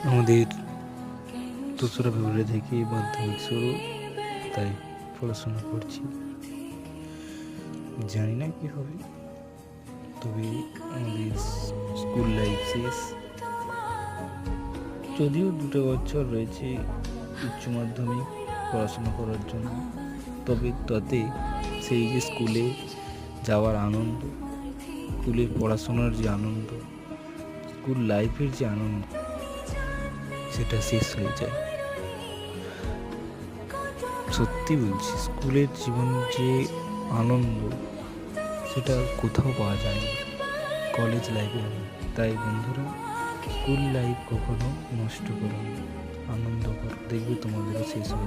আমাদের 2রা ফেব্রুয়ারি থেকে মাধ্যমিক শুরু, তাই পড়াশোনা করছি। জানি না কি হবে, তবে আমাদের স্কুল লাইফ শেষ। যদিও 2টা বছর রয়েছে উচ্চ মাধ্যমিক পড়াশোনা করার জন্য, তবে তাতে সেই যে স্কুলে যাওয়ার আনন্দ, স্কুলের পড়াশোনার যে আনন্দ, স্কুল লাইফের যে আনন্দ, সেটা শেষ হয়ে যায়। সত্যি বলছি, স্কুলের জীবন যে আনন্দ, সেটা কোথাও পাওয়া যায় না কলেজ লাইফে। তাই বন্ধুরা, স্কুল লাইফ কখনো নষ্ট করো না, আনন্দ করো, দেখবে তোমাদেরও শেষ হয়ে